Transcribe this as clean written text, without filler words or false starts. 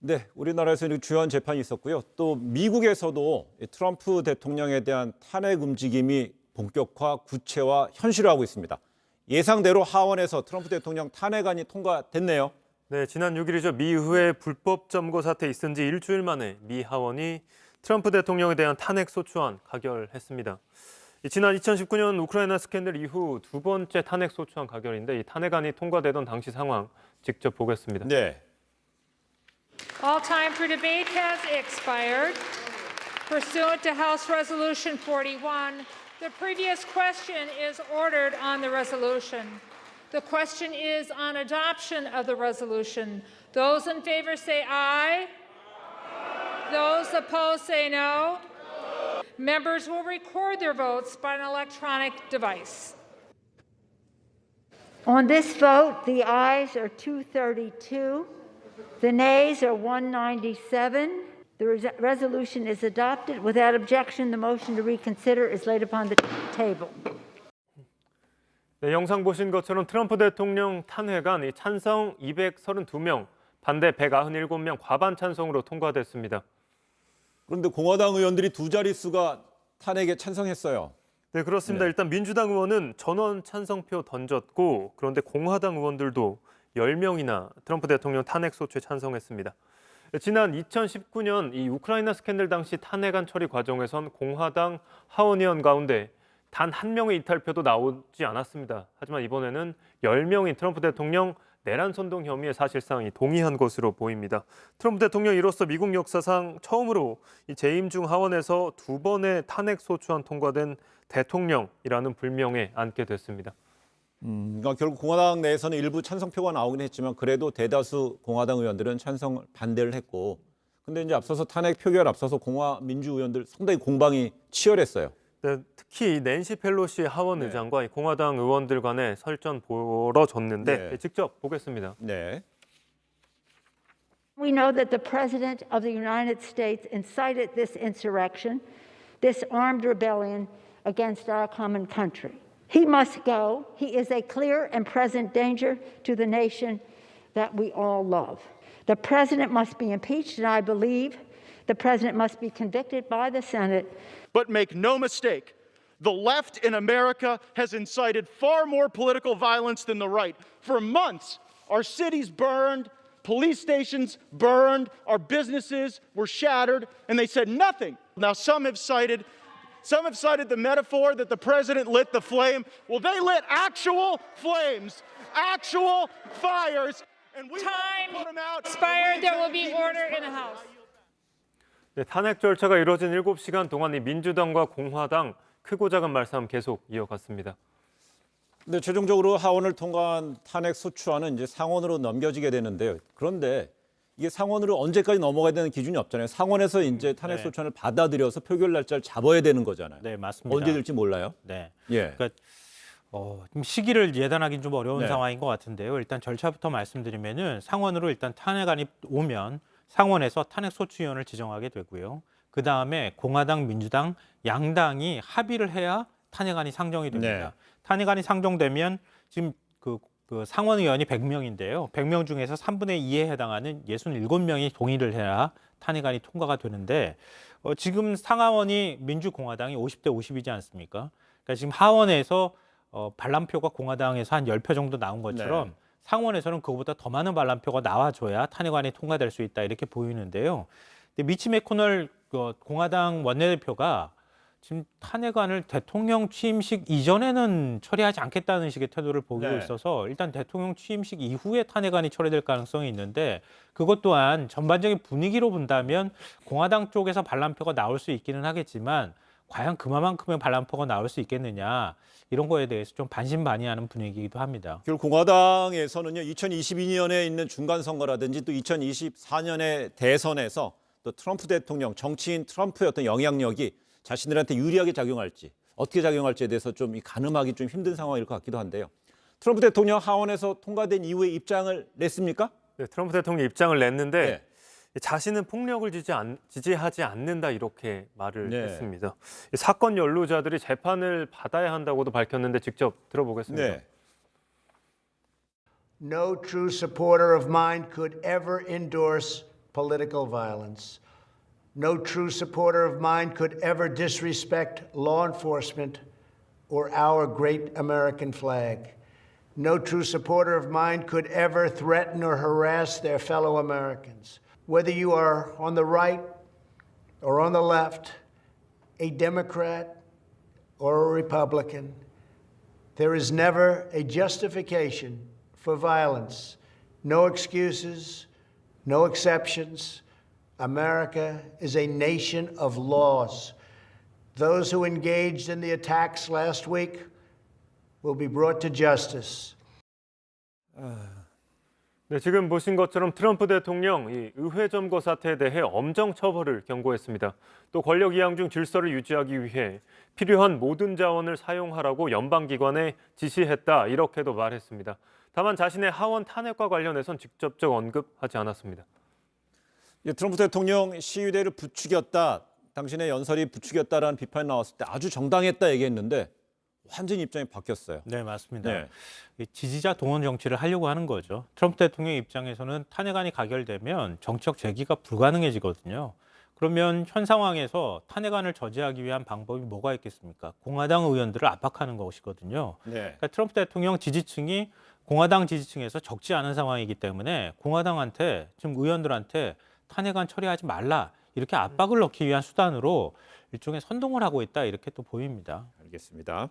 네, 우리나라에서는 주요한 재판이 있었고요. 또 미국에서도 트럼프 대통령에 대한 탄핵 움직임이 본격화, 구체화, 현실화하고 있습니다. 예상대로 하원에서 트럼프 대통령 탄핵안이 통과됐네요. 네, 지난 6일이죠. 미 의회 불법 점거 사태 있은 지 일주일 만에 미 하원이 트럼프 대통령에 대한 탄핵 소추안 가결했습니다. 지난 2019년 우크라이나 스캔들 이후 두 번째 탄핵 소추안 가결인데 이 탄핵안이 통과되던 당시 상황 직접 보겠습니다. 네. All time for debate has expired. Pursuant to House Resolution 41, the previous question is ordered on the resolution. The question is on adoption of the resolution. Those in favor say aye. Those opposed say no. Members will record their votes by an electronic device. On this vote, the ayes are 232, the nays are 197. The resolution is adopted. Without objection, the motion to reconsider is laid upon the table. 네, 영상 보신 것처럼 트럼프 대통령 탄핵안 이 찬성 232명, 반대 197명 과반 찬성으로 통과됐습니다. 그런데 공화당 의원들이 두 자릿수가 탄핵에 찬성했어요. 네, 그렇습니다. 네. 일단 민주당 의원은 전원 찬성표 던졌고 그런데 공화당 의원들도 10명이나 트럼프 대통령 탄핵 소추에 찬성했습니다. 지난 2019년 이 우크라이나 스캔들 당시 탄핵안 처리 과정에선 공화당 하원의원 가운데 단 한 명의 이탈표도 나오지 않았습니다. 하지만 이번에는 10명이 트럼프 대통령 내란 선동 혐의에 사실상 동의한 것으로 보입니다. 트럼프 대통령이 이로써 미국 역사상 처음으로 이 재임 중 하원에서 두 번의 탄핵 소추안 통과된 대통령이라는 불명에 앉게 됐습니다. 그러니까 결국 공화당 내에서는 일부 찬성표가 나오긴 했지만 그래도 대다수 공화당 의원들은 찬성 반대를 했고, 근데 이제 앞서서 탄핵 표결 앞서서 민주 의원들 상당히 공방이 치열했어요. 네, 특히 낸시 펠로시 하원 의장과 이 공화당 의원들 간의 설전 벌어졌는데 네. 직접 보겠습니다. 네. We know that the President of the United States incited this insurrection, this armed rebellion against our common country. He must go. He is a clear and present danger to the nation that we all love. The President must be impeached, and I believe the President must be convicted by the Senate. But make no mistake, the left in America has incited far more political violence than the right. For months, our cities burned, police stations burned, our businesses were shattered, and they said nothing. Now, some have cited the metaphor that the president lit the flame. Well, they lit actual flames, actual fires, and we Time put them out. expired. There will be order in the House. 네, 탄핵 절차가 이뤄진 7시간 동안 이 민주당과 공화당 크고 작은 말싸움 계속 이어갔습니다. 근데 최종적으로 하원을 통과한 탄핵 소추안은 이제 상원으로 넘겨지게 되는데요. 그런데 이게 상원으로 언제까지 넘어가야 되는 기준이 없잖아요. 상원에서 이제 탄핵 소추안을 받아들여서 표결 날짜를 잡아야 되는 거잖아요. 네, 맞습니다. 언제 될지 몰라요. 네. 예. 그러니까 좀 시기를 예단하기는 좀 어려운 네. 상황인 것 같은데요. 일단 절차부터 말씀드리면은 상원으로 일단 탄핵안이 오면 상원에서 탄핵 소추위원을 지정하게 되고요. 그 다음에 공화당, 민주당 양당이 합의를 해야 탄핵안이 상정이 됩니다. 네. 탄핵안이 상정되면 지금 그 상원 의원이 100명인데요. 100명 중에서 3분의 2에 해당하는 67명이 동의를 해야 탄핵안이 통과가 되는데 지금 상하원이 민주공화당이 50대 50이지 않습니까? 그러니까 지금 하원에서 반란표가 공화당에서 한 10표 정도 나온 것처럼 네. 상원에서는 그거보다 더 많은 반란표가 나와줘야 탄핵안이 통과될 수 있다 이렇게 보이는데요. 근데 미치 매코널 공화당 원내대표가 지금 탄핵안을 대통령 취임식 이전에는 처리하지 않겠다는 식의 태도를 보이고 네. 있어서 일단 대통령 취임식 이후에 탄핵안이 처리될 가능성이 있는데 그것 또한 전반적인 분위기로 본다면 공화당 쪽에서 반란표가 나올 수 있기는 하겠지만 과연 그만큼의 반란표가 나올 수 있겠느냐 이런 거에 대해서 좀 반신반의하는 분위기이기도 합니다. 결국 공화당에서는요, 2022년에 있는 중간선거라든지 또 2024년의 대선에서 또 트럼프 대통령, 정치인 트럼프의 어떤 영향력이 자신들한테 유리하게 작용할지, 어떻게 작용할지에 대해서 좀 가늠하기 좀 힘든 상황일 것 같기도 한데요. 트럼프 대통령 하원에서 통과된 이후에 입장을 냈습니까? 네, 트럼프 대통령이 입장을 냈는데 네. 자신은 폭력을 지지하지 않는다 이렇게 말을 네. 했습니다. 이 사건 연루자들이 재판을 받아야 한다고도 밝혔는데 직접 들어보겠습니다. 네. No true supporter of mine could ever endorse political violence. No true supporter of mine could ever disrespect law enforcement or our great American flag. No true supporter of mine could ever threaten or harass their fellow Americans. Whether you are on the right or on the left, a Democrat or a Republican, there is never a justification for violence. No excuses, no exceptions. America is a nation of laws. Those who engaged in the attacks last week will be brought to justice. 네, 지금 보신 것처럼 트럼프 대통령 이 의회 점거 사태에 대해 엄정 처벌을 경고했습니다. 또 권력 이양 중 질서를 유지하기 위해 필요한 모든 자원을 사용하라고 연방기관에 지시했다 이렇게도 말했습니다. 다만 자신의 하원 탄핵과 관련해선 직접적 언급하지 않았습니다. 트럼프 대통령 시위대를 부추겼다, 당신의 연설이 부추겼다라는 비판이 나왔을 때 아주 정당했다 얘기했는데 완전히 입장이 바뀌었어요. 네, 맞습니다. 네. 이 지지자 동원 정치를 하려고 하는 거죠. 트럼프 대통령 입장에서는 탄핵안이 가결되면 정치적 재기가 불가능해지거든요. 그러면 현 상황에서 탄핵안을 저지하기 위한 방법이 뭐가 있겠습니까? 공화당 의원들을 압박하는 것이거든요. 네. 그러니까 트럼프 대통령 지지층이 공화당 지지층에서 적지 않은 상황이기 때문에 공화당한테 지금 의원들한테 탄핵안 처리하지 말라 이렇게 압박을 넣기 위한 수단으로 일종의 선동을 하고 있다 이렇게 또 보입니다. 알겠습니다.